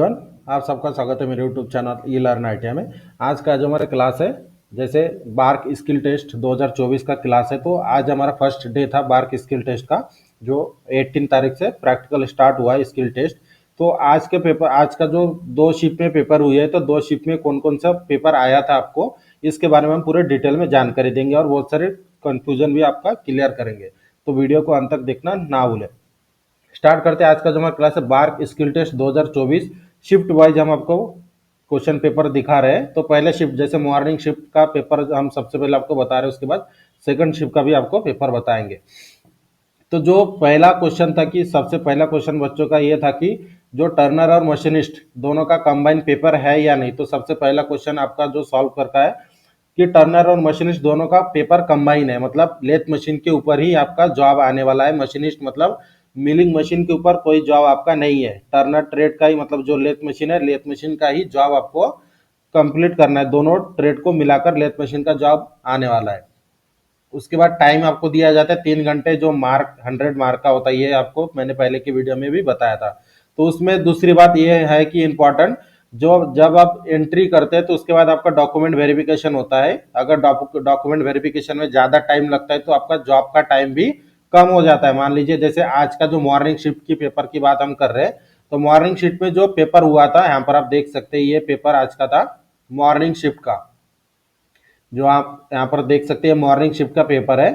आप सबका स्वागत है मेरे यूट्यूब चैनल ई लर्न आईटीआई में। आज का जो हमारा क्लास है, जैसे बार्क स्किल टेस्ट 2024 का क्लास है, तो आज हमारा फर्स्ट डे था बार्क स्किल टेस्ट का, जो 18 तारीख से प्रैक्टिकल स्टार्ट हुआ है स्किल टेस्ट। तो आज के पेपर, आज का जो 2 शिफ्ट में पेपर हुए है, तो 2 शिफ्ट में कौन कौन सा पेपर आया था आपको इसके बारे में हम पूरे डिटेल में जानकारी देंगे और बहुत सारे कंफ्यूजन भी आपका क्लियर करेंगे। तो वीडियो को अंत तक देखना ना भूलें। स्टार्ट करते हैं आज का जो हमारा क्लास है BARC skill test 2024। Shift wise हम आपको क्वेश्चन पेपर दिखा रहे हैं। तो पहले शिफ्ट, जैसे मॉर्निंग शिफ्ट का पेपर हम सबसे पहले आपको बता रहे हैं, उसके बाद सेकंड शिफ्ट का भी आपको पेपर बताएंगे। तो जो पहला क्वेश्चन था कि सबसे पहला क्वेश्चन बच्चों का ये था कि जो टर्नर और मशीनिस्ट दोनों का कंबाइन पेपर है या नहीं। तो सबसे पहला क्वेश्चन आपका जो सॉल्व करता है कि टर्नर और मशीनिस्ट दोनों का पेपर कंबाइन है, मतलब लेथ मशीन के ऊपर ही आपका जॉब आने वाला है। मशीनिस्ट मतलब मिलिंग मशीन के ऊपर कोई जॉब आपका नहीं है। टर्नर ट्रेड का ही, मतलब जो लेथ मशीन है, लेथ मशीन का ही जॉब आपको कंप्लीट करना है। दोनों ट्रेड को मिलाकर लेथ मशीन का जॉब आने वाला है। उसके बाद टाइम आपको दिया जाता है 3 घंटे, जो मार्क 100 मार्क का होता है। ये आपको मैंने पहले की वीडियो में भी बताया था। तो उसमें दूसरी बात ये है कि इम्पोर्टेंट, जो जब आप एंट्री करते हैं तो उसके बाद आपका डॉक्यूमेंट वेरिफिकेशन होता है। अगर डॉक्यूमेंट वेरिफिकेशन में ज़्यादा टाइम लगता है तो आपका जॉब का टाइम भी कम हो जाता है। मान लीजिए जैसे आज का जो मॉर्निंग शिफ्ट की पेपर की बात हम कर रहे हैं, तो मॉर्निंग शिफ्ट में जो पेपर हुआ था, यहाँ पर आप देख सकते हैं, ये पेपर आज का था मॉर्निंग शिफ्ट का, जो आप यहाँ पर देख सकते हैं मॉर्निंग शिफ्ट का पेपर है।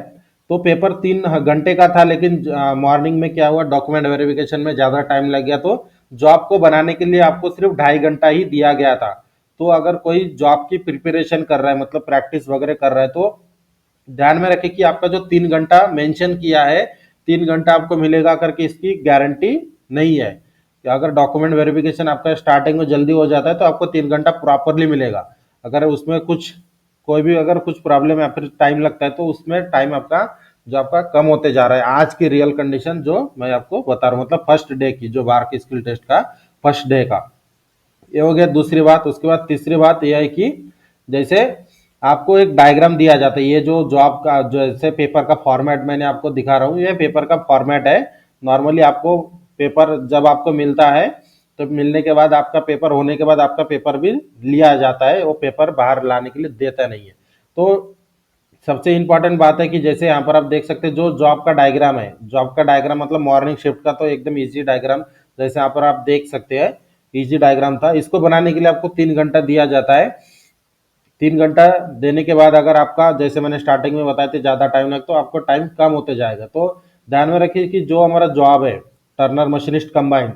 तो पेपर 3 घंटे का था, लेकिन मॉर्निंग में क्या हुआ, डॉक्यूमेंट वेरिफिकेशन में ज़्यादा टाइम लग गया, तो जॉब को बनाने के लिए आपको सिर्फ 2.5 घंटा ही दिया गया था। तो अगर कोई जॉब की प्रिपरेशन कर रहा है, मतलब प्रैक्टिस वगैरह कर रहा है, तो ध्यान में रखें कि आपका जो 3 घंटा मेंशन किया है, 3 घंटा आपको मिलेगा करके इसकी गारंटी नहीं है। कि अगर डॉक्यूमेंट वेरिफिकेशन आपका स्टार्टिंग में जल्दी हो जाता है तो आपको 3 घंटा प्रॉपरली मिलेगा। अगर उसमें कुछ कोई भी अगर कुछ प्रॉब्लम या फिर टाइम लगता है तो उसमें टाइम आपका जो आपका कम होते जा रहा है। आज की रियल कंडीशन जो मैं आपको बता रहा हूँ, मतलब फर्स्ट डे की, जो बार्क स्किल टेस्ट का फर्स्ट डे का, ये हो गया दूसरी बात। उसके बाद तीसरी बात यह है कि जैसे आपको एक डायग्राम दिया जाता है, ये जो जॉब का जैसे पेपर का फॉर्मेट मैंने आपको दिखा रहा हूँ, ये पेपर का फॉर्मेट है। नॉर्मली आपको पेपर जब आपको मिलता है तो मिलने के बाद आपका पेपर होने के बाद आपका पेपर भी लिया जाता है, वो पेपर बाहर लाने के लिए देता नहीं है। तो सबसे इंपॉर्टेंट बात है कि जैसे यहाँ पर आप देख सकते हैं जो जॉब का डायग्राम है, जॉब का डायग्राम मतलब मॉर्निंग शिफ्ट का, तो एकदम इजी डायग्राम, जैसे यहाँ पर आप देख सकते हैं इजी डायग्राम था। इसको बनाने के लिए आपको 3 घंटा दिया जाता है। 3 घंटा देने के बाद अगर आपका, जैसे मैंने स्टार्टिंग में बताया था, ज़्यादा टाइम लगे तो आपको टाइम कम होते जाएगा। तो ध्यान में रखिए कि जो हमारा जॉब है टर्नर मशीनिस्ट कंबाइंड,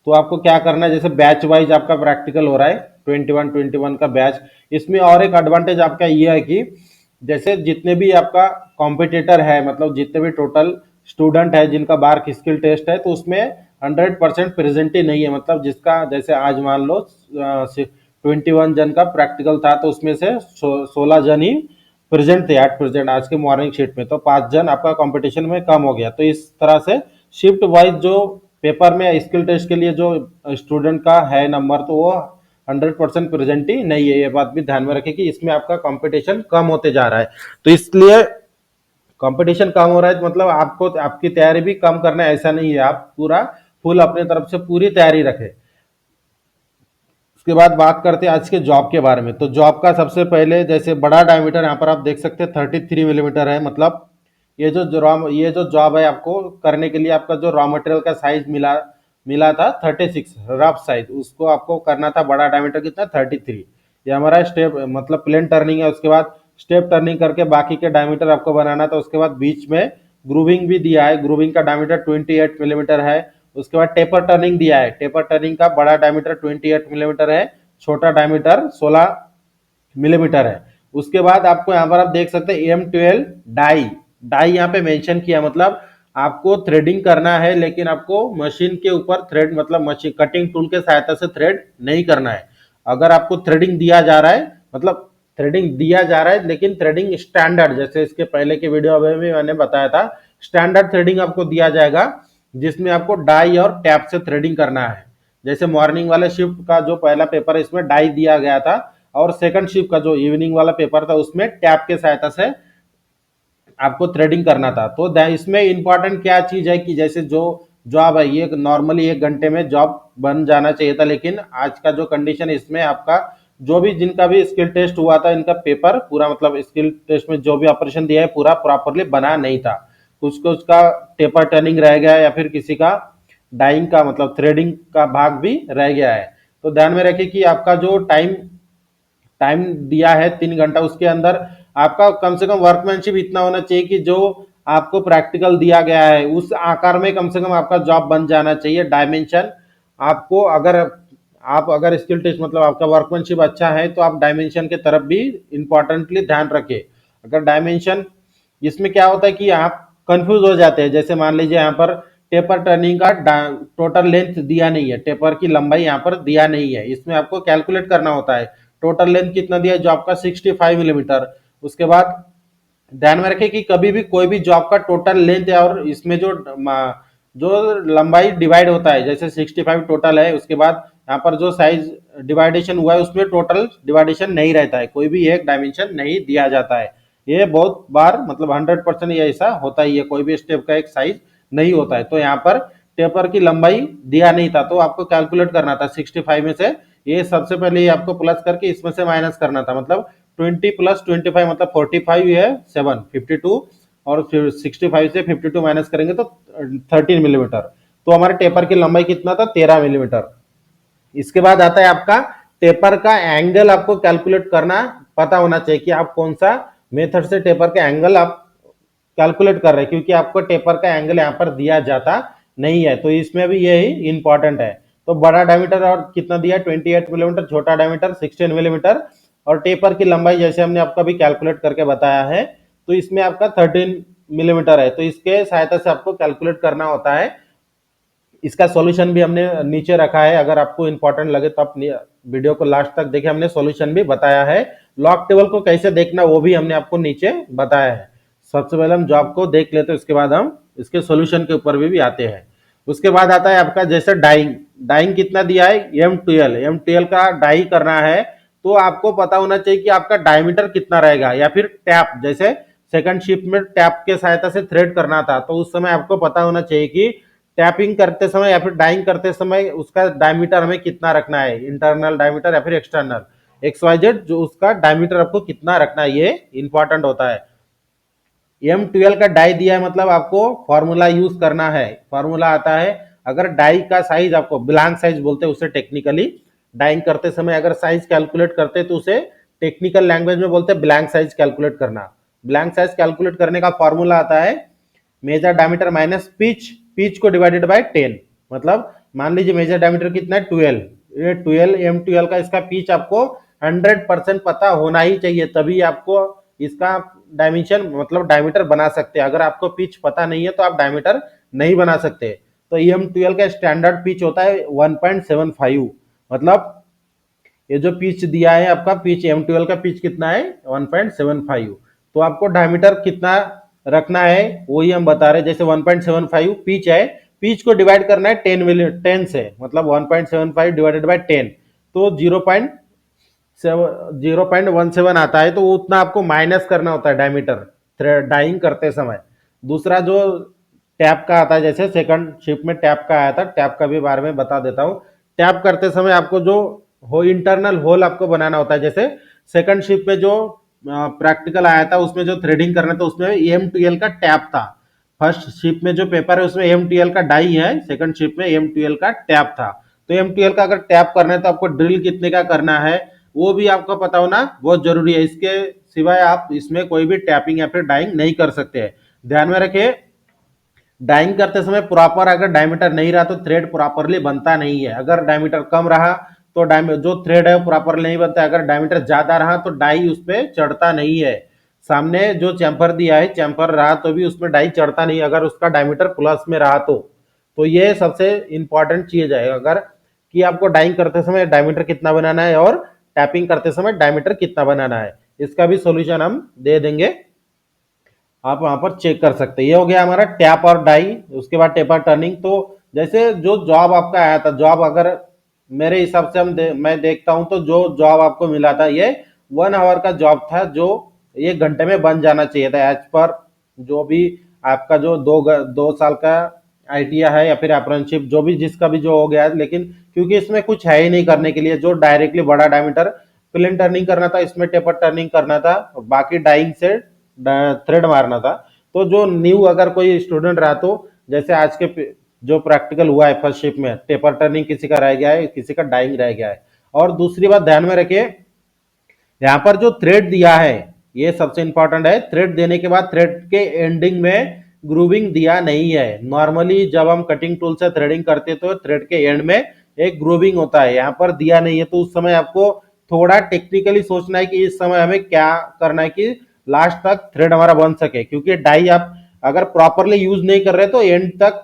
तो आपको क्या करना है, जैसे बैच वाइज आपका प्रैक्टिकल हो रहा है 21 का बैच। इसमें और एक एडवांटेज आपका ये है कि जैसे जितने भी आपका कॉम्पिटिटर है, मतलब जितने भी टोटल स्टूडेंट है जिनका बार्क स्किल टेस्ट है, तो उसमें 100% प्रेजेंट ही नहीं है। मतलब जिसका, जैसे आज मान लो 21 जन का प्रैक्टिकल था, तो उसमें से 16 जन ही प्रेजेंट थे एट प्रेजेंट आज के मॉर्निंग शिफ्ट में, तो 5 जन आपका कंपटीशन में कम हो गया। तो इस तरह से शिफ्ट वाइज जो पेपर में स्किल टेस्ट के लिए जो स्टूडेंट का है नंबर, तो वो 100% प्रेजेंट ही नहीं है। ये बात भी ध्यान में रखें कि इसमें आपका कंपटीशन कम होते जा रहा है। तो इसलिए कंपटीशन कम हो रहा है, मतलब आपको आपकी तैयारी भी कम करना है ऐसा नहीं है, आप पूरा फुल अपने तरफ से पूरी तैयारी रखें। उसके बाद बात करते हैं आज के जॉब के बारे में। तो जॉब का सबसे पहले, जैसे बड़ा डायमीटर यहाँ पर आप देख सकते हैं 33 मिलीमीटर है। मतलब ये जो जॉब है आपको करने के लिए आपका जो रॉ मटेरियल का साइज मिला मिला था 36 रफ साइज, उसको आपको करना था बड़ा डायमीटर कितना 33। ये हमारा स्टेप, मतलब प्लेन टर्निंग है। उसके बाद स्टेप टर्निंग करके बाकी के डायमीटर आपको बनाना था। उसके बाद बीच में ग्रूविंग भी दिया है, ग्रूविंग का डायमीटर 28 मिलीमीटर है। उसके बाद टेपर टर्निंग दिया है, टेपर टर्निंग का बड़ा डायमीटर 28 मिलीमीटर है, छोटा डायमीटर 16 मिलीमीटर है। उसके बाद आपको यहाँ पर आप देख सकते हैं M12 डाई, डाई यहाँ पे मेंशन किया, मतलब आपको थ्रेडिंग करना है, लेकिन आपको मशीन के ऊपर थ्रेड, मतलब मशीन कटिंग टूल के सहायता से थ्रेड नहीं करना है। अगर आपको थ्रेडिंग दिया जा रहा है, मतलब थ्रेडिंग दिया जा रहा है, लेकिन थ्रेडिंग स्टैंडर्ड, जैसे इसके पहले के वीडियो में भी मैंने बताया था, स्टैंडर्ड थ्रेडिंग आपको दिया जाएगा, जिसमें आपको डाई और टैप से थ्रेडिंग करना है। जैसे मॉर्निंग वाले शिफ्ट का जो पहला पेपर है इसमें डाई दिया गया था, और सेकंड शिफ्ट का जो इवनिंग वाला पेपर था उसमें टैप के सहायता से आपको थ्रेडिंग करना था। तो इसमें इंपॉर्टेंट क्या चीज है कि जैसे जो जॉब है, ये नॉर्मली 1 घंटे में जॉब बन जाना चाहिए था, लेकिन आज का जो कंडीशन इसमें आपका जो भी जिनका भी स्किल टेस्ट हुआ था इनका पेपर पूरा मतलब स्किल टेस्ट में जो भी ऑपरेशन दिया है पूरा प्रॉपरली बना नहीं था। कुछ कुछ का टेपर टर्निंग रह गया या फिर किसी का डाइंग का मतलब थ्रेडिंग का भाग भी रह गया है। तो ध्यान में रखें कि आपका जो टाइम टाइम दिया है 3 घंटा, उसके अंदर आपका कम से कम वर्कमैनशिप इतना होना चाहिए कि जो आपको प्रैक्टिकल दिया गया है उस आकार में कम से कम आपका जॉब बन जाना चाहिए। डायमेंशन आपको अगर आप अगर स्किल टेस्ट मतलब आपका वर्कमैनशिप अच्छा है तो आप डायमेंशन के तरफ भी इंपॉर्टेंटली ध्यान रखें। अगर डायमेंशन इसमें क्या होता है कि आप कंफ्यूज हो जाते हैं, जैसे मान लीजिए यहाँ पर टेपर टर्निंग का टोटल लेंथ दिया नहीं है, टेपर की लंबाई यहाँ पर दिया नहीं है, इसमें आपको कैलकुलेट करना होता है टोटल लेंथ कितना दिया है जॉब का 65 मिलीमीटर। उसके बाद ध्यान में रखें कि कभी भी कोई भी जॉब का टोटल लेंथ है और इसमें जो जो लंबाई डिवाइड होता है, जैसे 65 टोटल है, उसके बाद यहाँ पर जो साइज डिवाइडेशन हुआ है उसमें टोटल डिवाइडेशन नहीं रहता है, कोई भी एक डायमेंशन नहीं दिया जाता है। ये बहुत बार मतलब 100% ये ऐसा होता ही है, कोई भी स्टेप का एक साइज नहीं होता है। तो यहाँ पर टेपर की लंबाई दिया नहीं था तो आपको कैलकुलेट करना था 65 में से ये सबसे पहले ये आपको प्लस करके इसमें से माइनस करना था, मतलब 20 प्लस 25 मतलब 45 है 7 52, और फिर 65 से 52 माइनस करेंगे तो 13 मिलीमीटर। तो हमारे टेपर की लंबाई कितना था 13 मिलीमीटर। इसके बाद आता है आपका टेपर का एंगल, आपको कैलकुलेट करना पता होना चाहिए कि आप कौन सा मेथड से टेपर का एंगल आप कैलकुलेट कर रहे हैं, क्योंकि आपको टेपर का एंगल यहाँ पर दिया जाता नहीं है, तो इसमें भी यही इंपॉर्टेंट है। तो बड़ा डायमीटर और कितना दिया 28 मिलीमीटर, छोटा डायमीटर 16 मिलीमीटर, और टेपर की लंबाई जैसे हमने आपका भी कैलकुलेट करके बताया है तो इसमें आपका 13 मिलीमीटर है, तो इसके सहायता से आपको कैलकुलेट करना होता है। इसका सॉल्यूशन भी हमने नीचे रखा है, अगर आपको इंपॉर्टेंट लगे तो आप वीडियो को लास्ट तक देखें, हमने सॉल्यूशन भी बताया है। लॉग टेबल को कैसे देखना वो भी हमने आपको नीचे बताया है। सबसे पहले हम जॉब को देख लेते हैं, उसके बाद हम इसके सॉल्यूशन के ऊपर भी आते हैं। उसके बाद आता है आपका जैसे डाइंग। डाइंग कितना दिया है M12 का डाई करना है तो आपको पता होना चाहिए कि आपका डायमीटर कितना रहेगा, या फिर टैप जैसे सेकंड शिफ्ट में टैप के सहायता से थ्रेड करना था तो उस समय आपको पता होना चाहिए कि टैपिंग करते समय या फिर डाइंग करते समय उसका डायमीटर हमें कितना रखना है, इंटरनल डायमीटर या फिर एक्सटर्नल XYZ, जो उसका डायमीटर आपको कितना रखना है ये इंपॉर्टेंट होता है। M12 का डाई दिया है मतलब आपको फॉर्मूला यूज करना है। फॉर्मूला आता है, अगर डाई का साइज आपको ब्लैंक साइज बोलते हैं उसे टेक्निकली, डाइंग करते समय अगर साइज कैलकुलेट करते हैं तो उसे टेक्निकल लैंग्वेज में बोलते हैं ब्लैंक साइज कैलकुलेट करना। ब्लैंक साइज कैलकुलेट करने का फॉर्मूला आता है major diameter minus pitch, pitch को डिवाइडेड बाय 10, मतलब मान लीजिए मेजर डायमीटर कितना है 12, ये 12 M12 का इसका पिच आपको 100% पता होना ही चाहिए, तभी आपको इसका डायमेंशन मतलब डायमीटर बना सकते हैं। अगर आपको पिच पता नहीं है तो आप डायमीटर नहीं बना सकते। तो M12 का स्टैंडर्ड पिच होता है 1.75, मतलब ये जो पिच दिया है आपका पिच M12 का पिच कितना है 1.75, तो आपको डायमीटर कितना रखना है वही हम बता रहे हैं। जैसे 1.75 पिच है, पिच को डिवाइड करना है 10 से, मतलब 1.75 डिवाइडेड बाय 10 तो 0.17 आता है, तो उतना आपको माइनस करना होता है डायमीटर डाइंग करते समय। दूसरा जो टैप का आता है, जैसे सेकंड शिफ्ट में टैप का आया था, टैप का भी बारे में बता देता हूँ। टैप करते समय आपको जो हो इंटरनल होल आपको बनाना होता है, जैसे सेकंड शिफ्ट में जो प्रैक्टिकल आया था उसमें जो थ्रेडिंग करना था उसमें M12 का टैप था। फर्स्ट शिफ्ट में जो पेपर है उसमें M12 का डाई है, सेकंड शिफ्ट में M12 का टैप था। तो M12 का अगर टैप करना है तो आपको ड्रिल कितने का करना है वो भी आपको पता होना बहुत जरूरी है, इसके सिवाय आप इसमें कोई भी टैपिंग या फिर डाइंग नहीं कर सकते। ध्यान में रखिए डाइंग करते समय प्रॉपर अगर डायमीटर नहीं रहा तो थ्रेड प्रॉपरली बनता नहीं है। अगर डायमीटर कम रहा तो जो थ्रेड है वो प्रॉपर नहीं बनता है, अगर डायमीटर ज्यादा रहा तो डाई उस पर चढ़ता नहीं है। सामने जो चैम्पर दिया है चैम्पर रहा तो भी उसमें डाई चढ़ता नहीं अगर उसका डायमीटर प्लस में रहा तो ये सबसे इंपॉर्टेंट चीज है, अगर कि आपको डाइंग करते समय डायमीटर कितना बनाना है और टैपिंग करते समय डायमीटर कितना बनाना है, इसका भी सॉल्यूशन हम दे देंगे, आप वहां पर चेक कर सकते हैं। ये हो गया हमारा टैप और डाई। उसके बाद टेपर टर्निंग। तो जैसे जो जॉब आपका आया था, जॉब अगर मेरे हिसाब से मैं देखता हूं तो जो जॉब आपको मिला था ये 1 आवर का जॉब था जो 1 घंटे में बन जाना चाहिए था, एज पर जो भी आपका जो 2 साल का आईटीआई है या फिर अप्रेंटिसशिप, जो भी जिसका भी जो हो गया है, लेकिन क्योंकि इसमें कुछ है ही नहीं करने के लिए, जो डायरेक्टली बड़ा डायमीटर प्लेन टर्निंग करना था, इसमें टेपर टर्निंग करना था, बाकी डाइंग से थ्रेड मारना था। तो जो न्यू अगर कोई स्टूडेंट रहा, तो जैसे आज के जो प्रैक्टिकल हुआ है फर्स्ट शिफ्ट में, टेपर टर्निंग किसी का रह गया है, किसी का डाइंग रह गया है। और दूसरी बात ध्यान में रखिए, यहाँ पर जो थ्रेड दिया है ये सबसे इंपॉर्टेंट है। थ्रेड देने के बाद थ्रेड के एंडिंग में ग्रूविंग दिया नहीं है। नॉर्मली जब हम कटिंग टूल से थ्रेडिंग करते हैं तो थ्रेड के एंड में एक ग्रूविंग होता है, यहाँ पर दिया नहीं है। तो उस समय आपको थोड़ा टेक्निकली सोचना है कि इस समय हमें क्या करना है कि लास्ट तक थ्रेड हमारा बन सके, क्योंकि डाई आप अगर प्रॉपरली यूज नहीं कर रहे तो एंड तक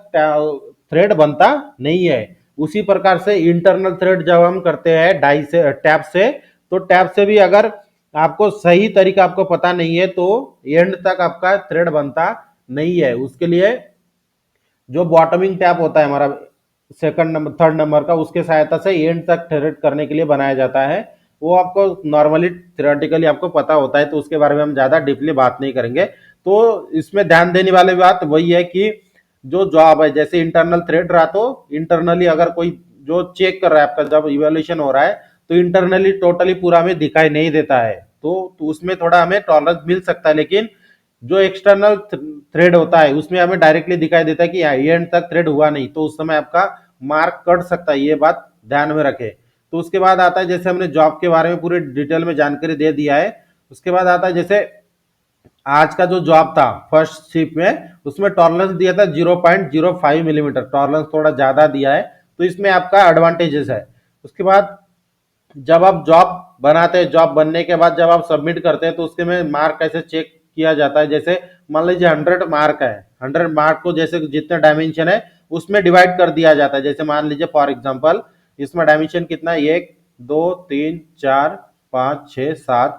थ्रेड बनता नहीं है। उसी प्रकार से इंटरनल थ्रेड जब हम करते हैं डाई से, टैप से, तो टैप से भी अगर आपको सही तरीका आपको पता नहीं है तो एंड तक आपका थ्रेड बनता नहीं है। उसके लिए जो बॉटमिंग टैप होता है हमारा सेकंड नंबर थर्ड नंबर का, उसके सहायता से एंड तक थ्रेड करने के लिए बनाया जाता है। वो आपको नॉर्मली थियोरेटिकली आपको पता होता है, तो उसके बारे में हम ज्यादा डीपली बात नहीं करेंगे। तो इसमें ध्यान देने वाली बात वही है कि जो जॉब है, जैसे इंटरनल थ्रेड रहा तो इंटरनली अगर कोई जो चेक कर रहा है आपका, जब इवेल्यूशन हो रहा है तो इंटरनली टोटली पूरा हमें दिखाई नहीं देता है, तो उसमें थोड़ा हमें टॉलरेंस मिल सकता है। लेकिन जो एक्सटर्नल थ्रेड होता है उसमें हमें डायरेक्टली दिखाई देता है कि ये एंड तक थ्रेड हुआ नहीं, तो उस समय आपका मार्क कट सकता है, ये बात ध्यान में रखे। तो उसके बाद आता है, जैसे हमने जॉब के बारे में पूरी डिटेल में जानकारी दे दिया है, उसके बाद आता है जैसे आज का जो जॉब था फर्स्ट शिफ्ट में, उसमें टॉलरेंस दिया था 0.05 मिलीमीटर, टॉलरेंस थोड़ा ज्यादा दिया है, तो इसमें आपका एडवांटेजेस है। उसके बाद जब आप जॉब बनाते हैं, जॉब बनने के बाद जब आप सबमिट करते हैं तो उसके में मार्क कैसे चेक किया जाता है। जैसे मान लीजिए 100 मार्क है, 100 मार्क को जैसे जितने डायमेंशन है उसमें डिवाइड कर दिया जाता है। जैसे मान लीजिए फॉर एग्जांपल इसमें डायमेंशन कितना है, 1 2 3 4 5 6 7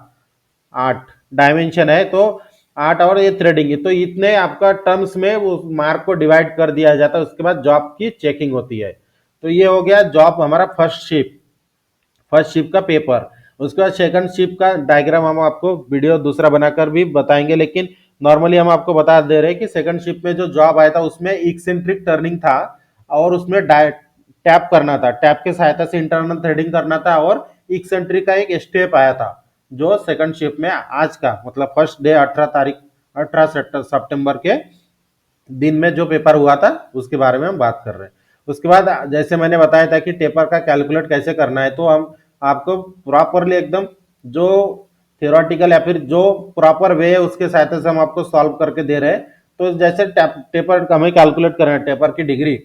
8 डायमेंशन है, तो 8 और ये थ्रेडिंग है, तो इतने आपका टर्म्स में वो मार्क को डिवाइड कर दिया जाता है। उसके बाद जॉब की चेकिंग होती है। तो ये हो गया जॉब हमारा फर्स्ट शिफ्ट का पेपर। उसके बाद सेकंड शिफ्ट का डायग्राम हम आपको वीडियो दूसरा बनाकर भी बताएंगे, लेकिन नॉर्मली हम आपको बता दे रहे हैं कि सेकंड शिफ्ट में जो जॉब आया था उसमें एक्सेंट्रिक टर्निंग था, और उसमें टैप करना था, टैप के सहायता से इंटरनल थ्रेडिंग करना था, और एक्सेंट्रिक का एक स्टेप आया था जो सेकंड शिफ्ट में आज का मतलब फर्स्ट डे 18 सितंबर के दिन में जो पेपर हुआ था उसके बारे में हम बात कर रहे हैं। उसके बाद जैसे मैंने बताया था कि टेपर का कैलकुलेट कैसे करना है, तो हम आपको प्रॉपरली एकदम जो थियोरेटिकल या फिर जो प्रॉपर वे है उसके सहायता से हम आपको सॉल्व करके दे रहे हैं। तो जैसे टेपर हमें कैलकुलेट करना है, टेपर की डिग्री,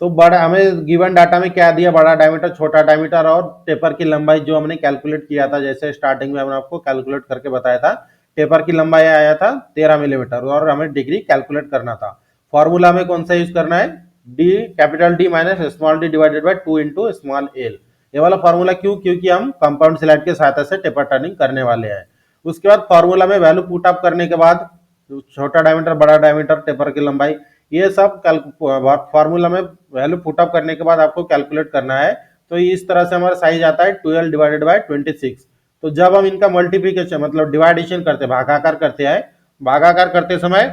तो बड़ा हमें गिवन डाटा में क्या दिया, बड़ा डायमीटर, छोटा डायमीटर और टेपर की लंबाई जो हमने कैलकुलेट किया था। जैसे स्टार्टिंग में हमने आपको कैलकुलेट करके बताया था, टेपर की लंबाई आया था 13 मिलीमीटर और हमें डिग्री कैलकुलेट करना था। फॉर्मूला में कौन सा यूज करना है, D capital D minus small D divided by 2 into small L. ये वाला फॉर्मूला क्यों, क्योंकि हम कंपाउंड स्लाइड की सहायता से टेपर टर्निंग करने वाले हैं। उसके बाद फॉर्मूला में वैल्यू पुट अप करने के बाद छोटा डायमीटर, बड़ा डायमीटर, टेपर की लंबाई, ये सब फॉर्मूला में वैल्यू पुटअप करने के बाद आपको कैलकुलेट करना है। तो इस तरह से हमारा साइज आता है 12 डिवाइडेड बाय 26। तो जब हम इनका मल्टीप्लीकेशन मतलब डिवाइडेशन करते हैं, भागाकार करते हैं, भागाकार करते समय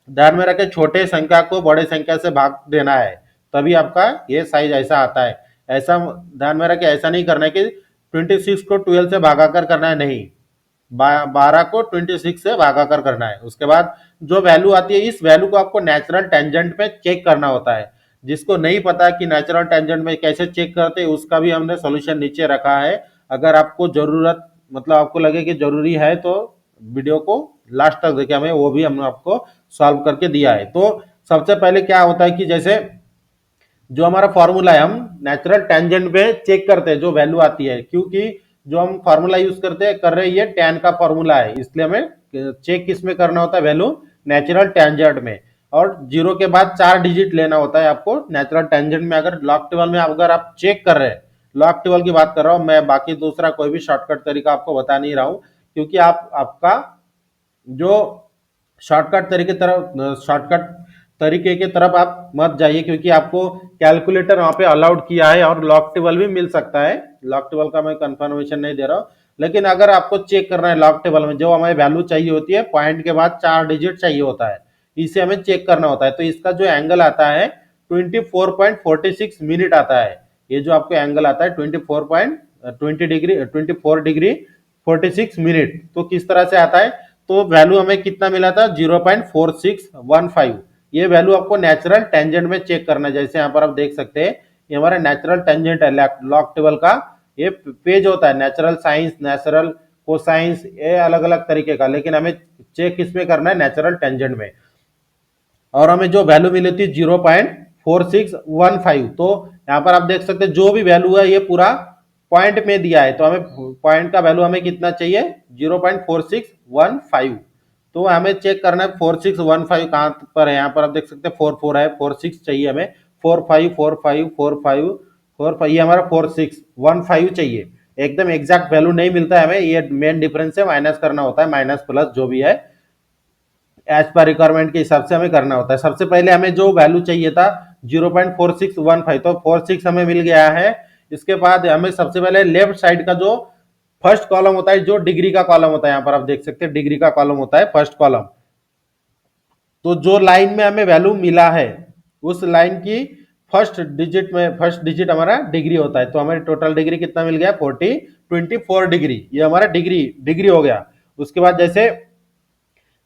ध्यान में रखें छोटे संख्या को बड़े संख्या से भाग देना है, तभी आपका ये साइज ऐसा आता है। ऐसा ध्यान में रखें, ऐसा नहीं करना है कि 26 को 12 से भागाकार करना है, नहीं, 12 को 26 से भागाकार करना है। उसके बाद जो वैल्यू आती है, इस वैल्यू को आपको नेचुरल टेंजेंट में चेक करना होता है। जिसको नहीं पता कि नेचुरल टेंजेंट में कैसे चेक करते हैं, उसका भी हमने सॉल्यूशन नीचे रखा है। अगर आपको जरूरत मतलब आपको लगे कि जरूरी है तो वीडियो को लास्ट तक देखें, हमें वो भी हमने आपको सॉल्व करके दिया है। तो सबसे पहले क्या होता है कि जैसे जो हमारा फॉर्मूला है, हम नेचुरल टेंजेंट पे चेक करते हैं जो वैल्यू आती है, क्योंकि जो हम फॉर्मूला यूज करते हैं कर रहे हैं ये tan का फॉर्मूला है, इसलिए हमें चेक किस में करना होता है, वैल्यू नेचुरल टेंजेंट में। और जीरो के बाद 4 डिजिट लेना होता है आपको नेचुरल टेंजेंट में। अगर लॉग टेबल में अगर आप चेक कर रहे हैं, लॉग टेबल की बात कर रहा हूं मैं, बाकी दूसरा कोई भी शॉर्टकट तरीका आपको बता नहीं रहा हूं, क्योंकि आपका जो शॉर्टकट तरीके की तरफ आप मत जाइए, क्योंकि आपको कैलकुलेटर वहां पे अलाउड किया है और लॉग टेबल भी मिल सकता है। लॉग टेबल का मैं कंफर्मेशन नहीं दे रहा हूँ, लेकिन अगर आपको चेक करना है लॉग टेबल में जो हमें वैल्यू चाहिए होती है, पॉइंट के बाद 4 डिजिट चाहिए होता है, इसे हमें चेक करना होता है। तो इसका जो एंगल आता है 24.46 मिनट आता है। ये जो आपको एंगल आता है 24 डिग्री 24 डिग्री 46 मिनट। तो किस तरह से आता है, तो वैल्यू हमें कितना मिला था 0.4615। ये वैल्यू आपको नेचुरल टेंजेंट में चेक करना है। जैसे यहाँ पर आप देख सकते हैं ये हमारा नेचुरल टेंजेंट है लॉग टेबल का, ये पेज होता है नेचुरल साइंस, नेचुरल कोसाइंस, ये अलग अलग तरीके का, लेकिन हमें चेक किसमें करना है, नेचुरल टेंजेंट में। और हमें जो वैल्यू मिली थी 0.4615। तो यहाँ पर आप देख सकते हैं जो भी वैल्यू है ये पूरा पॉइंट में दिया है, तो हमें पॉइंट का वैल्यू हमें कितना चाहिए 0.4615। तो हमें चेक करना है 4615 कहाँ पर है। यहाँ पर आप देख सकते हैं 44 है, 46 चाहिए हमें, 45454545, ये हमारा 4615 चाहिए। एकदम एग्जैक्ट वैल्यू नहीं मिलता है हमें, ये मेन डिफरेंस है, माइनस करना होता है, माइनस प्लस जो भी है एज पर रिक्वायरमेंट के हिसाब से हमें करना होता है। सबसे पहले हमें जो वैल्यू चाहिए था 0.4615, तो 46 हमें मिल गया है। इसके बाद हमें सबसे पहले लेफ्ट साइड का जो फर्स्ट कॉलम होता है, जो डिग्री का कॉलम होता है, यहाँ पर आप देख सकते हैं डिग्री का कॉलम होता है फर्स्ट कॉलम। तो जो लाइन में हमें वैल्यू मिला है उस लाइन की फर्स्ट डिजिट हमारा डिग्री होता है। तो हमारी टोटल डिग्री कितना मिल गया 24 डिग्री, ये हमारा डिग्री हो गया। उसके बाद जैसे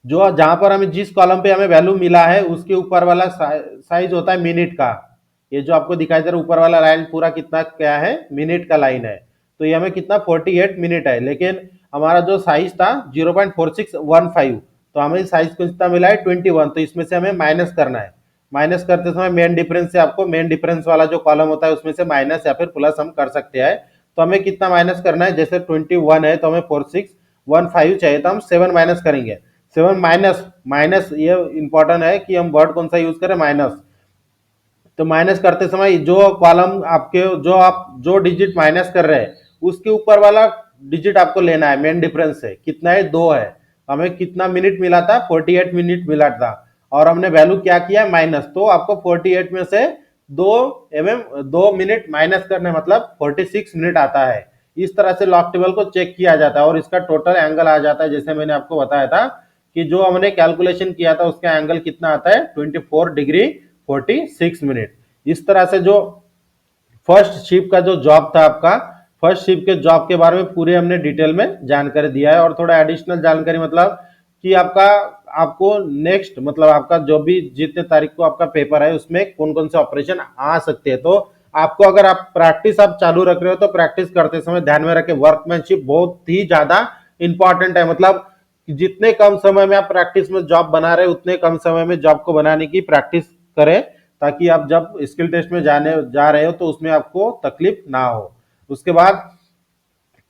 जो जहां पर हमें जिस कॉलम पे हमें वैल्यू मिला है उसके ऊपर वाला साइज होता है मिनट का। ये जो आपको दिखाई दे रहा है ऊपर वाला लाइन पूरा कितना क्या है, मिनट का लाइन है। तो ये हमें कितना 48 मिनट है, लेकिन हमारा जो साइज था 0.4615, तो हमें साइज कितना मिला है 21। तो इसमें से हमें माइनस करना है। माइनस करते समय मेन डिफरेंस से आपको मेन डिफरेंस वाला जो कॉलम होता है उसमें से माइनस या फिर प्लस हम कर सकते हैं। तो हमें कितना माइनस करना है, जैसे 21 है तो हमें 4615 चाहिए, तो हम 7 माइनस करेंगे। 7 माइनस माइनस, ये इंपॉर्टेंट है कि हम वर्ड कौन सा यूज करें, माइनस। तो माइनस करते समय जो कॉलम आपके जो डिजिट माइनस कर रहे हैं उसके ऊपर वाला डिजिट आपको लेना है। मेन डिफरेंस है कितना है, 2 है। हमें कितना मिनट मिला था 48 मिनट मिला था, और हमने वैल्यू क्या किया माइनस। तो आपको 48 में से 2 मिनट माइनस करने, मतलब 46 मिनट आता है। इस तरह से लॉग टेबल को चेक किया जाता है और इसका टोटल एंगल आ जाता है। जैसे मैंने आपको बताया था कि जो हमने कैलकुलेशन किया था उसका एंगल कितना आता है 24 डिग्री 46 मिनट। इस तरह से जो फर्स्ट शिप का जो जॉब था आपका, फर्स्ट शिप के जॉब के बारे में पूरे हमने डिटेल में जानकारी दिया है। और थोड़ा एडिशनल जानकारी, मतलब कि आपको नेक्स्ट, मतलब आपका जो भी जितने तारीख को आपका पेपर है उसमें कौन कौन से ऑपरेशन आ सकते हैं। तो आपको अगर आप प्रैक्टिस आप चालू रख रहे हो तो प्रैक्टिस करते समय ध्यान में रखें वर्कमैनशिप बहुत ही ज्यादा इंपॉर्टेंट है। मतलब जितने कम समय में आप प्रैक्टिस में जॉब बना रहे हो उतने कम समय में जॉब को बनाने की प्रैक्टिस करें, ताकि आप जब स्किल टेस्ट में जा रहे हो तो उसमें आपको तकलीफ ना हो। उसके बाद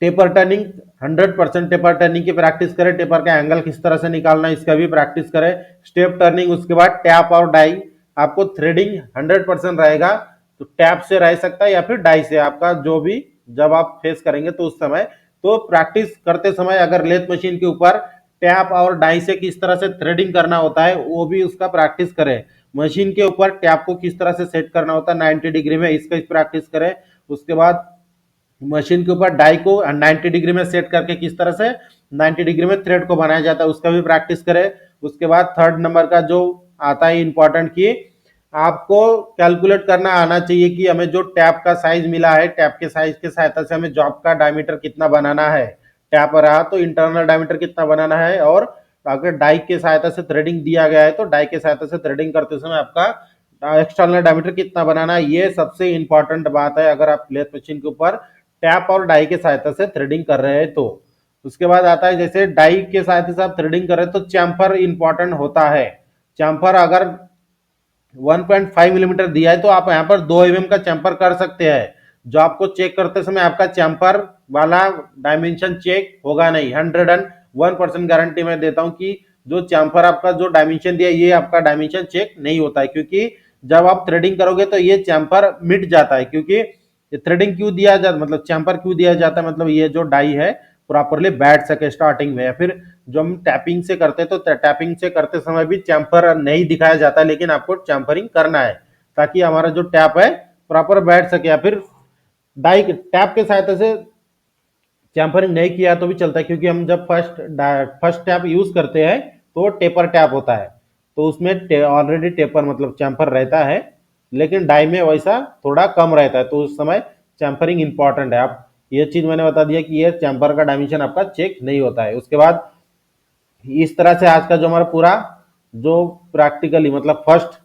टेपर टर्निंग 100% टेपर टर्निंग की प्रैक्टिस करें, टेपर का एंगल किस तरह से निकालना है इसका भी प्रैक्टिस करें। स्टेप टर्निंग, उसके बाद टैप और डाई। आपको थ्रेडिंग 100% रहेगा, तो टैप से रह सकता है या फिर डाई से, आपका जो भी जब आप फेस करेंगे तो उस समय। तो प्रैक्टिस करते समय अगर लेथ मशीन के ऊपर टैप और डाई से किस तरह से थ्रेडिंग करना होता है वो भी उसका प्रैक्टिस करें। मशीन के ऊपर टैप को किस तरह से सेट करना होता है 90 डिग्री में, इसका प्रैक्टिस करें। उसके बाद मशीन के ऊपर डाई को 90 डिग्री में सेट करके किस तरह से 90 डिग्री में थ्रेड को बनाया जाता है उसका भी प्रैक्टिस करें। उसके बाद थर्ड नंबर का जो आता है इंपॉर्टेंट, कि आपको कैलकुलेट करना आना चाहिए कि हमें जो टैप का साइज मिला है, टैप के साइज के सहायता से हमें जॉब का डायमीटर कितना बनाना है। टैप रहा तो इंटरनल डायमीटर कितना बनाना है, और अगर डाई के सहायता से थ्रेडिंग दिया गया है तो डाई के सहायता से थ्रेडिंग करते समय आपका एक्सटर्नल डायमीटर कितना बनाना है। ये सबसे इंपॉर्टेंट बात है अगर आप लेथ मशीन के ऊपर टैप और डाई के सहायता से थ्रेडिंग कर रहे हैं तो। उसके बाद आता है जैसे डाई के सहायता से आप थ्रेडिंग कर रहे हैं तो चैम्फर इंपॉर्टेंट होता है। चैम्फर अगर 1.5 मिलीमीटर दिया है तो आप यहाँ पर 2 mm का चैम्पर कर सकते हैं। जो आपको चेक करते समय आपका चैम्पर वाला डायमेंशन चेक होगा नहीं। 101% गारंटी मैं देता हूँ कि जो चैम्पर आपका जो डायमेंशन दिया ये आपका डायमेंशन चेक नहीं होता है, क्योंकि जब आप थ्रेडिंग करोगे तो ये चैम्पर मिट जाता है। क्योंकि थ्रेडिंग क्यों दिया जाता, मतलब चैम्पर क्यों दिया जाता है, मतलब ये जो डाई है प्रॉपरली बैठ सके स्टार्टिंग में, या फिर जो हम टैपिंग से करते हैं तो टैपिंग से करते समय भी चैम्पर नहीं दिखाया जाता, लेकिन आपको चैम्परिंग करना है ताकि हमारा जो टैप है प्रॉपर बैठ सके। या फिर डाई टैप के सहायता से चैम्परिंग नहीं किया तो भी चलता है, क्योंकि हम जब फर्स्ट टैप यूज करते हैं तो टेपर टैप होता है। तो उसमें ऑलरेडी टेपर मतलब चैम्फर रहता है, लेकिन डाई में वैसा थोड़ा कम रहता है, तो उस समय चैम्फरिंग इंपॉर्टेंट है। आप ये चीज मैंने बता दिया कि ये चैम्फर का डायमेंशन आपका चेक नहीं होता है। उसके बाद इस तरह से आज का जो हमारा पूरा जो प्रैक्टिकली मतलब फर्स्ट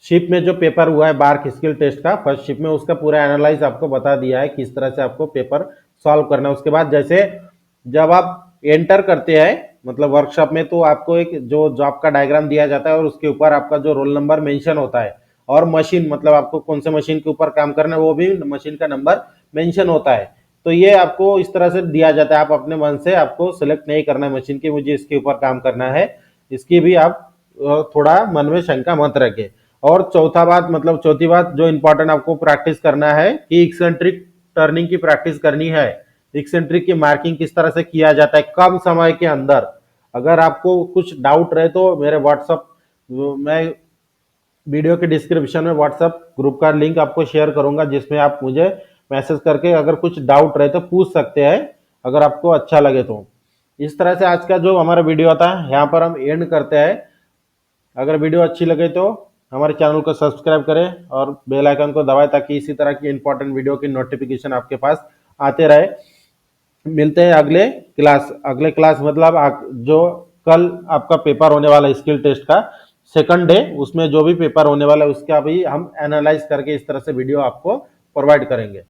शिप में जो पेपर हुआ है बार्क स्किल टेस्ट का फर्स्ट शिप में, उसका पूरा एनालाइज आपको बता दिया है किस तरह से आपको पेपर सॉल्व करना है। उसके बाद जैसे जब आप एंटर करते हैं मतलब वर्कशॉप में, तो आपको एक जो जॉब का डायग्राम दिया जाता है और उसके ऊपर आपका जो रोल नंबर मेंशन होता है और मशीन मतलब आपको कौन से मशीन के ऊपर काम करना है वो भी मशीन का नंबर मेंशन होता है। तो ये आपको इस तरह से दिया जाता है, आप अपने मन से आपको सिलेक्ट नहीं करना है मशीन की मुझे इसके ऊपर काम करना है, इसकी भी आप थोड़ा मन में शंका मत रखें। और चौथा बात मतलब चौथी बात जो इंपॉर्टेंट आपको प्रैक्टिस करना है कि एक्सेंट्रिक टर्निंग की प्रैक्टिस करनी है। एक्सेंट्रिक की मार्किंग किस तरह से किया जाता है कम समय के अंदर। अगर आपको कुछ डाउट रहे तो मेरे व्हाट्सअप, मैं वीडियो के डिस्क्रिप्शन में व्हाट्सअप ग्रुप का लिंक आपको शेयर करूंगा, जिसमें आप मुझे मैसेज करके अगर कुछ डाउट रहे तो पूछ सकते हैं, अगर आपको अच्छा लगे तो। इस तरह से आज का जो हमारा वीडियो था यहाँ पर हम एंड करते हैं। अगर वीडियो अच्छी लगे तो हमारे चैनल को सब्सक्राइब करें और बेल आइकन को दबाएं ताकि इसी तरह की इंपॉर्टेंट वीडियो की नोटिफिकेशन आपके पास आते रहे। मिलते हैं अगले क्लास मतलब जो कल आपका पेपर होने वाला है स्किल टेस्ट का सेकंड डे, उसमें जो भी पेपर होने वाला है उसका भी हम एनालाइज करके इस तरह से वीडियो आपको प्रोवाइड करेंगे।